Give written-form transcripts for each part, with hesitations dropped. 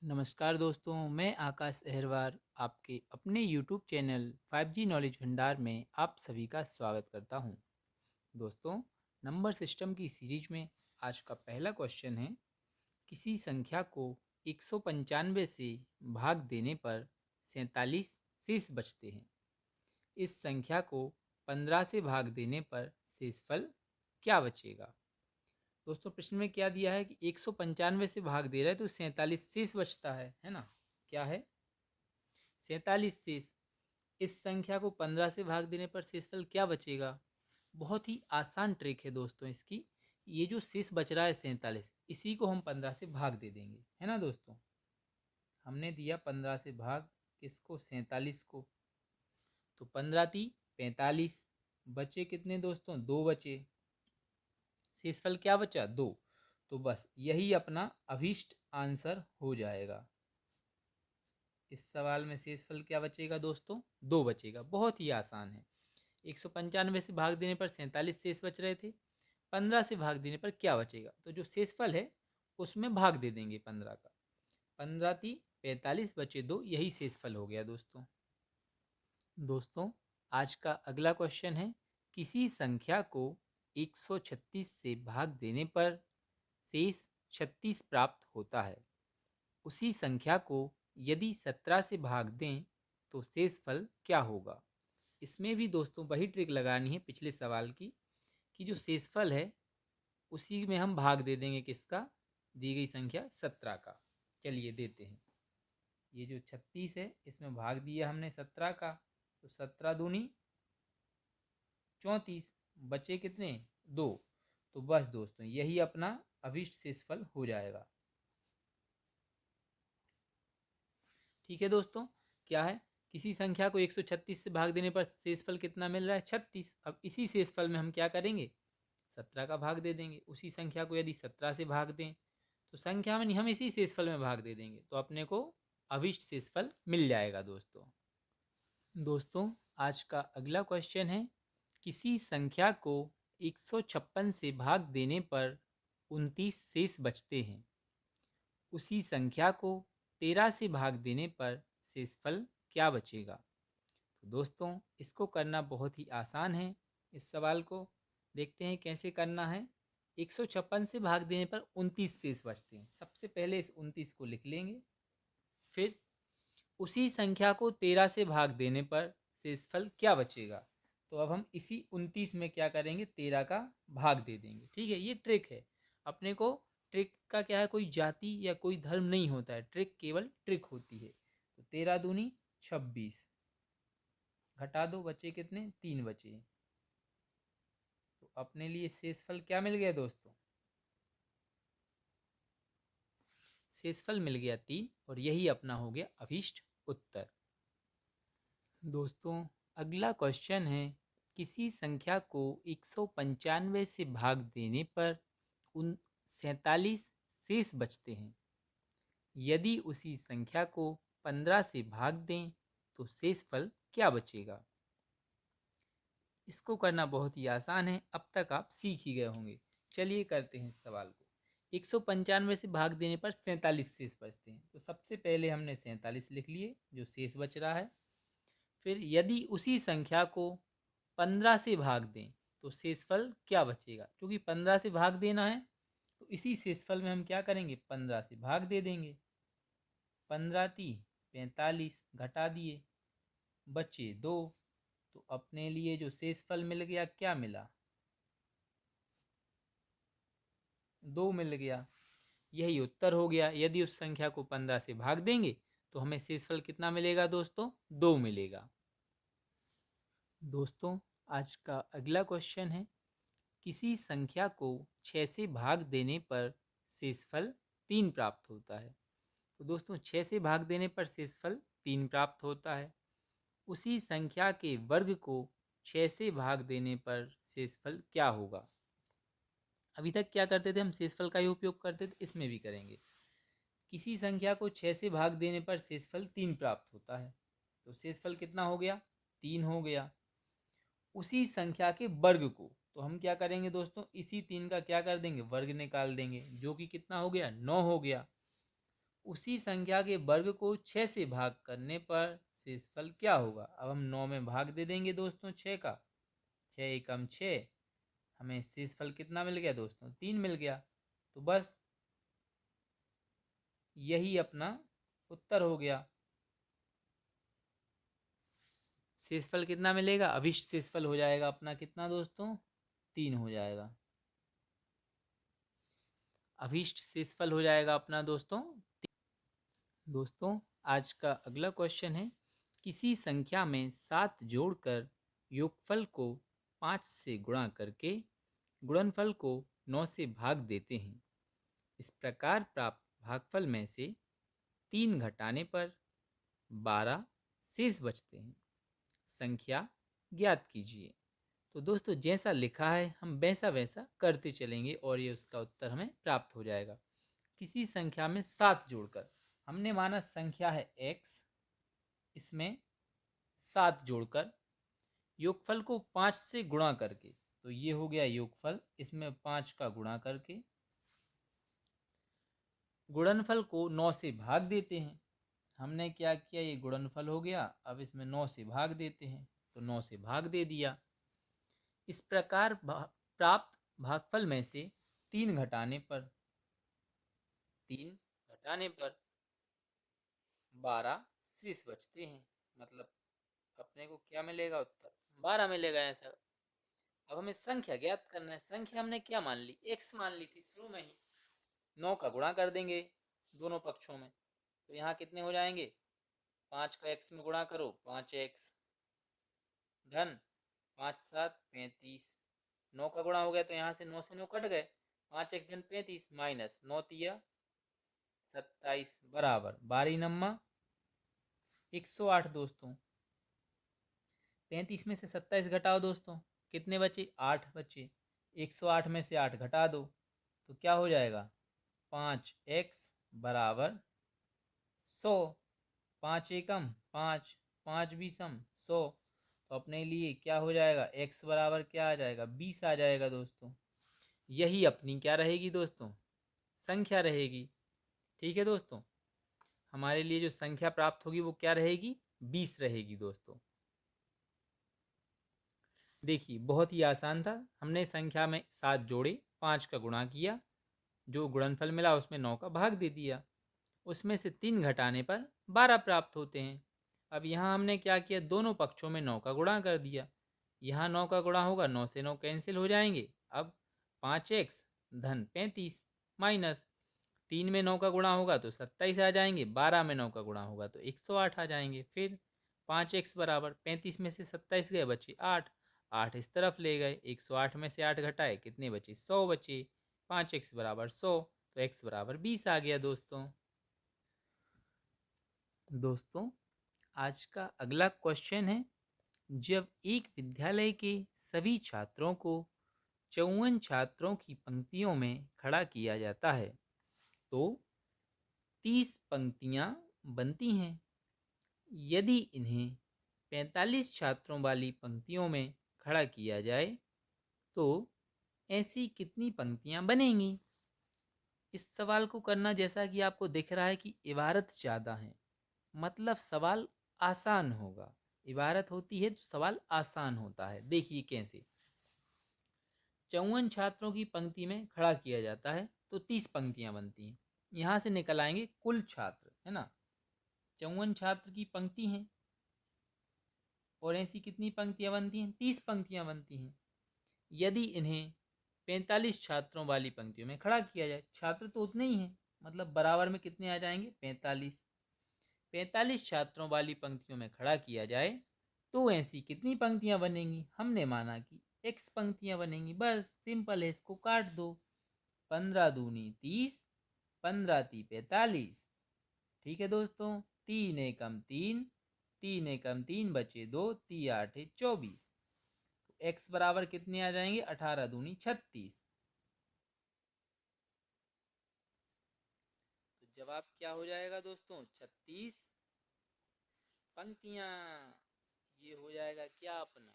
नमस्कार दोस्तों, मैं आकाश अहिरवार आपके अपने YouTube चैनल 5G नॉलेज भंडार में आप सभी का स्वागत करता हूं। दोस्तों, नंबर सिस्टम की सीरीज में आज का पहला क्वेश्चन है, किसी संख्या को 195 से भाग देने पर 47 शेष बचते हैं। इस संख्या को 15 से भाग देने पर शेषफल क्या बचेगा? दोस्तों, प्रश्न में क्या दिया है कि 195 से भाग दे रहा है तो 47 शेष बचता है ना? क्या है? 47 शेष। इस संख्या को 15 से भाग देने पर शेषफल क्या बचेगा? बहुत ही आसान ट्रिक है दोस्तों इसकी। ये जो शेष बच रहा है 47, इसी को हम 15 से भाग दे देंगे, है ना दोस्तों? हमने दिया 15 से भाग किसको? 47 को। तो 15 × 45, बचे कितने दोस्तों? 2 बचे। शेषफल क्या बचा? 2। तो बस यही अपना अभीष्ट आंसर हो जाएगा। इस सवाल में शेषफल क्या बचेगा दोस्तों? 2 बचेगा। बहुत ही आसान है। 195 से भाग देने पर 47 शेष बच रहे थे। 15 से भाग देने पर क्या बचेगा? तो जो शेषफल है उसमें भाग दे देंगे 15 का। 15 × 45 बचे 2, यही शेषफल हो गया दोस्तों। दोस्तों, आज का अगला क्वेश्चन है, किसी संख्या को 136 से भाग देने पर शेष 36 प्राप्त होता है। उसी संख्या को यदि 17 से भाग दें तो शेषफल क्या होगा? इसमें भी दोस्तों वही ट्रिक लगानी है पिछले सवाल की, कि जो शेषफल है उसी में हम भाग दे देंगे किसका? दी गई संख्या 17 का। चलिए देते हैं। ये जो 36 है इसमें भाग दिया हमने 17 का, तो 17 दूनी 34, बचे कितने? 2। तो बस दोस्तों यही अपना अभीष्ट शेषफल हो जाएगा। ठीक है दोस्तों, क्या है? किसी संख्या को 136 से भाग देने पर शेषफल कितना मिल रहा है? 36। अब इसी शेषफल में हम क्या करेंगे? 17 का भाग दे देंगे। उसी संख्या को यदि 17 से भाग दें तो संख्या में नहीं, हम इसी शेषफल में भाग दे देंगे तो अपने को अभीष्ट शेषफल मिल जाएगा दोस्तों। दोस्तों, आज का अगला क्वेश्चन है, किसी संख्या को 156 से भाग देने पर 29 शेष बचते हैं। उसी संख्या को 13 से भाग देने पर शेषफल क्या बचेगा? तो दोस्तों, इसको करना बहुत ही आसान है। इस सवाल को देखते हैं कैसे करना है। 156 से भाग देने पर 29 शेष बचते हैं। सबसे पहले इस 29 को लिख लेंगे। फिर उसी संख्या को 13 से भाग देने पर शेषफल क्या बचेगा? तो अब हम इसी 29 में क्या करेंगे? 13 का भाग दे देंगे। ठीक है, ये ट्रिक है। अपने को ट्रिक का क्या है, कोई जाति या कोई धर्म नहीं होता है, ट्रिक केवल ट्रिक होती है। तो 13 दूनी 26, घटा दो, बचे कितने? 3 बचे। तो अपने लिए शेषफल क्या मिल गया दोस्तों? शेषफल मिल गया 3, और यही अपना हो गया अभीष्ट उत्तर। दोस्तों, अगला क्वेश्चन है, किसी संख्या को 195 से भाग देने पर उन 47 शेष बचते हैं। यदि उसी संख्या को 15 से भाग दें तो शेषफल क्या बचेगा? इसको करना बहुत ही आसान है, अब तक आप सीख ही गए होंगे। चलिए करते हैं इस सवाल को। 195 से भाग देने पर 47 शेष बचते हैं, तो सबसे पहले हमने 47 लिख लिए जो शेष बच रहा है। फिर यदि उसी संख्या को 15 से भाग दें तो शेषफल क्या बचेगा? क्योंकि 15 से भाग देना है तो इसी शेषफल में हम क्या करेंगे? 15 से भाग दे देंगे। 15 × 45, घटा दिए, बचे 2। तो अपने लिए जो शेषफल मिल गया, क्या मिला? 2 मिल गया। यही उत्तर हो गया। यदि उस संख्या को 15 से भाग देंगे तो हमें शेषफल कितना मिलेगा दोस्तों? 2 मिलेगा। दोस्तों, आज का अगला क्वेश्चन है, किसी संख्या को 6 से भाग देने पर शेषफल 3 प्राप्त होता है। तो दोस्तों, 6 से भाग देने पर शेषफल 3 प्राप्त होता है। उसी संख्या के वर्ग को 6 से भाग देने पर शेषफल क्या होगा? अभी तक क्या करते थे हम? शेषफल का ही उपयोग करते थे, इसमें भी करेंगे। किसी संख्या को 6 से भाग देने पर शेषफल 3 प्राप्त होता है, तो शेषफल कितना हो गया? 3 हो गया। उसी संख्या के वर्ग को, तो हम क्या करेंगे दोस्तों? इसी 3 का क्या कर देंगे? वर्ग निकाल देंगे, जो कि कितना हो गया? 9 हो गया। उसी संख्या के वर्ग को 6 से भाग करने पर शेषफल क्या होगा। अब हम 9 में भाग दे देंगे दोस्तों 6 का, 6 एकम 6, हमें शेषफल कितना मिल गया दोस्तों, 3 मिल गया। तो बस यही अपना उत्तर हो गया। शेषफल कितना मिलेगा, अभिष्ट शेषफल हो जाएगा अपना कितना दोस्तों, 3 हो जाएगा। अभिष्ट शेषफल हो जाएगा अपना दोस्तों। दोस्तों आज का अगला क्वेश्चन है, किसी संख्या में 7 जोड़कर योगफल को 5 से गुणा करके गुणनफल को 9 से भाग देते हैं। इस प्रकार प्राप्त भागफल में से 3 घटाने पर 12 शेष बचते हैं। संख्या ज्ञात कीजिए। तो दोस्तों जैसा लिखा है हम वैसा वैसा करते चलेंगे और ये उसका उत्तर हमें प्राप्त हो जाएगा। किसी संख्या में 7 जोड़कर, हमने माना संख्या है x, इसमें 7 जोड़कर योगफल को 5 से गुणा करके, तो ये हो गया योगफल, इसमें 5 का गुणा करके गुणनफल को 9 से भाग देते हैं। हमने क्या किया, ये गुणनफल हो गया, अब इसमें 9 से भाग देते हैं, तो 9 से भाग दे दिया। इस प्रकार प्राप्त भागफल में से 3 घटाने पर 12 शेष बचते हैं। मतलब अपने को क्या मिलेगा, उत्तर 12 मिलेगा ऐसा। अब हमें संख्या ज्ञात करना है। संख्या हमने क्या मान ली, x मान ली थी शुरू में ही। 9 का गुणा कर देंगे दोनों पक्षों में, तो यहाँ कितने हो जाएंगे, 5 का x में गुणा करो 5x धन 5 7 35, 9 का गुणा हो गया तो यहाँ से 9 से 9 कट गए, 5x धन 35 माइनस 9 तिया 27 बराबर 12 नम्मा 108 दोस्तों। 35 में से 27 घटाओ दोस्तों, कितने बचे, 8 बचे। 108 में से 8 घटा दो तो क्या हो जाएगा, 5x बराबर 100। 5 एकम 5, 5 बीसम 100, तो अपने लिए क्या हो जाएगा, x बराबर क्या आ जाएगा, 20 आ जाएगा दोस्तों। यही अपनी क्या रहेगी दोस्तों, संख्या रहेगी। ठीक है दोस्तों, हमारे लिए जो संख्या प्राप्त होगी वो क्या रहेगी, 20 रहेगी दोस्तों। देखिए बहुत ही आसान था, हमने संख्या में 7 जोड़े, 5 का गुणा किया, जो गुणनफल मिला उसमें 9 का भाग दे दिया, उसमें से 3 घटाने पर 12 प्राप्त होते हैं। अब यहाँ हमने क्या किया, दोनों पक्षों में 9 का गुणा कर दिया। यहाँ 9 का गुणा होगा, 9 से 9 कैंसिल हो जाएंगे। अब 5x धन 35 माइनस 3 में 9 का गुणा होगा तो 27 आ जाएंगे, 12 में 9 का गुणा होगा तो 108 आ जाएंगे। फिर 5x बराबर 35 में से 27 गए, बचे 8, 8 इस तरफ ले गए, 108 में से 8 घटाए, कितने बचे, 100 बचे। 5x बराबर 100, तो x बराबर 20 आ गया दोस्तों। दोस्तों आज का अगला क्वेश्चन है, जब एक विद्यालय के सभी छात्रों को 54 छात्रों की पंक्तियों में खड़ा किया जाता है तो 30 पंक्तियां बनती हैं। यदि इन्हें 45 छात्रों वाली पंक्तियों में खड़ा किया जाए तो ऐसी कितनी पंक्तियां बनेंगी। इस सवाल को करना, जैसा कि आपको दिख रहा है कि इबारत ज़्यादा है, मतलब सवाल आसान होगा। इबारत होती है तो सवाल आसान होता है। देखिए कैसे, 54 छात्रों की पंक्ति में खड़ा किया जाता है तो 30 पंक्तियां बनती हैं। यहाँ से निकल आएंगे कुल छात्र, है ना। 54 छात्र की पंक्ति हैं और ऐसी कितनी पंक्तियां बनती हैं, 30 पंक्तियां बनती हैं। यदि इन्हें 45 छात्रों वाली पंक्तियों में खड़ा किया जाए, छात्र तो उतने ही हैं, मतलब बराबर में कितने आ जाएंगे, 45। 45 छात्रों वाली पंक्तियों में खड़ा किया जाए तो ऐसी कितनी पंक्तियां बनेंगी। हमने माना कि x पंक्तियां बनेंगी, बस सिंपल है, इसको काट दो। 15 दूनी 30, 15 ती 45। ठीक है दोस्तों, 3 एकम 3, 3 एकम 3 बचे 2, 3 8 24। तो x बराबर कितने आ जाएंगे, 18 दूनी 36। तो जवाब क्या हो जाएगा दोस्तों, 36 पंक्तियां। ये हो जाएगा क्या अपना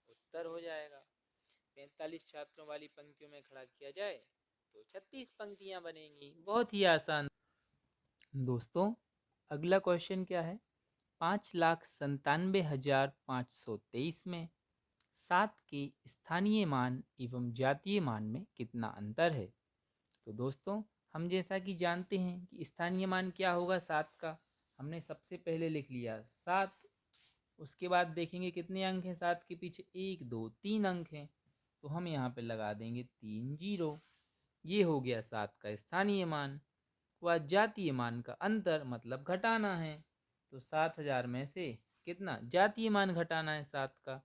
उत्तर हो जाएगा। 45 छात्रों वाली पंक्तियों में खड़ा किया जाए तो 36 पंक्तियां बनेंगी। बहुत ही आसान। दोस्तों अगला क्वेश्चन क्या है, 5,97,523 में 7 के स्थानीय मान एवं जातीय मान में कितना अंतर है। तो दोस्तों हम जैसा कि जानते हैं कि स्थानीय मान क्या होगा 7 का, हमने सबसे पहले लिख लिया 7। उसके बाद देखेंगे कितने अंक हैं 7 के पीछे, 1 2 3 अंक हैं, तो हम यहाँ पे लगा देंगे 3 जीरो। ये हो गया 7 का स्थानीय मान। व जातीय मान का अंतर मतलब घटाना है, तो 7,000 में से कितना जातीय मान घटाना है 7 का।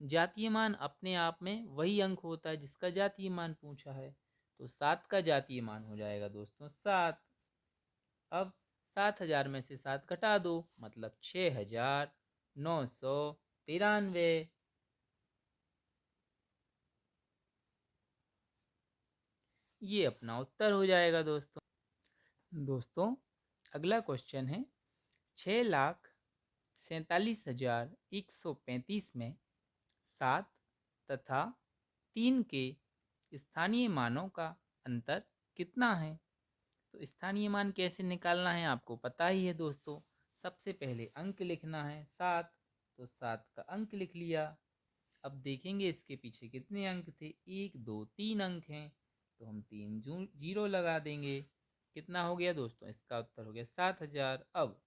जातीय मान अपने आप में वही अंक होता है जिसका जातीय मान पूछा है, तो 7 का जातीय मान हो जाएगा दोस्तों 7। अब 7,000 में से 7 घटा दो, मतलब 6,993। ये अपना उत्तर हो जाएगा दोस्तों। दोस्तों अगला क्वेश्चन है, 6,47,135 में 7 तथा 3 के स्थानीय मानों का अंतर कितना है। तो स्थानीय मान कैसे निकालना है आपको पता ही है दोस्तों। सबसे पहले अंक लिखना है 7, तो 7 का अंक लिख लिया। अब देखेंगे इसके पीछे कितने अंक थे, 1 2 3 अंक हैं, तो हम 3 जीरो लगा देंगे। कितना हो गया दोस्तों, इसका उत्तर हो गया 7,000। अब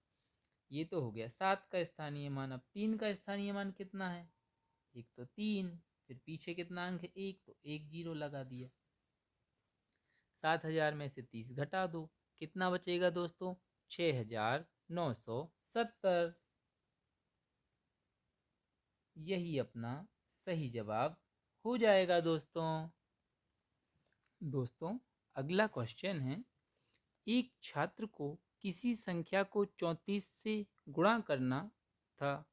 ये तो हो गया 7 का स्थानीय मान, अब 3 का स्थानीय मान कितना है, एक तो 3, फिर पीछे कितना अंक है 1, तो 1 जीरो लगा दिया। 7,000 में से 30 घटा दो, कितना बचेगा दोस्तों, 6,970। यही अपना सही जवाब हो जाएगा दोस्तों। दोस्तों अगला क्वेश्चन है, एक छात्र को किसी संख्या को 34 से गुणा करना था,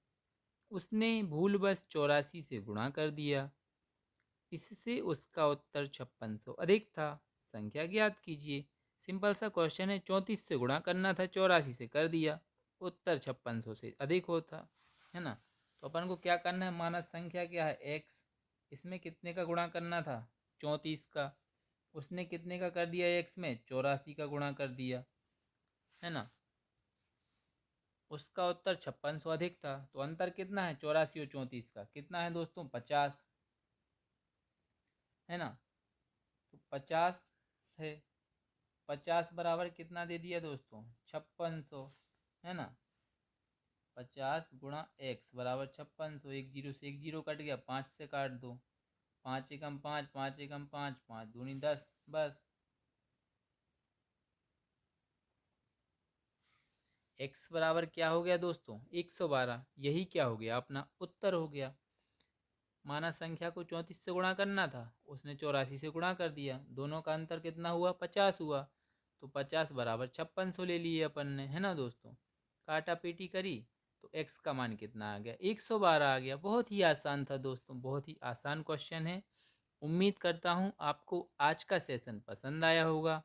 उसने भूलवश 84 से गुणा कर दिया, इससे उसका उत्तर 5600 अधिक था, संख्या ज्ञात कीजिए। सिंपल सा क्वेश्चन है, 34 से गुणा करना था, 84 से कर दिया, उत्तर 5600 से अधिक होता है ना। तो अपन को क्या करना है, मानस संख्या क्या है x, इसमें कितने का गुणा करना था 34 का, उसने कितने का कर दिया x में 84 का गुणा कर दिया है ना, उसका उत्तर 5600 अधिक था। तो अंतर कितना है 84 और 34 का, कितना है दोस्तों 50 है ना। तो 50 है, 50 बराबर कितना दे दिया दोस्तों 5600 है ना। 50 गुणा x बराबर 5600, एक जीरो से एक जीरो कट गया, 5 से काट दो, 5 एकम 5, 5 एकम 5, 5 दूनी 10, बस x बराबर क्या हो गया दोस्तों 112। यही क्या हो गया अपना उत्तर हो गया। माना संख्या को 34 से गुणा करना था, उसने 84 से गुणा कर दिया, दोनों का अंतर कितना हुआ 50 हुआ, तो 50 बराबर 5600 ले लिए अपन ने है ना दोस्तों। काटा पीटी करी तो x का मान कितना आ गया 112 आ गया। बहुत ही आसान था दोस्तों, बहुत ही आसान क्वेश्चन है। उम्मीद करता हूँ आपको आज का सेशन पसंद आया होगा।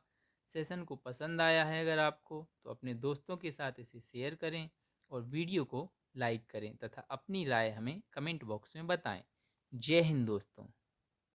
सेशन को पसंद आया है अगर आपको, तो अपने दोस्तों के साथ इसे शेयर करें और वीडियो को लाइक करें तथा अपनी राय हमें कमेंट बॉक्स में बताएं। जय हिंद दोस्तों।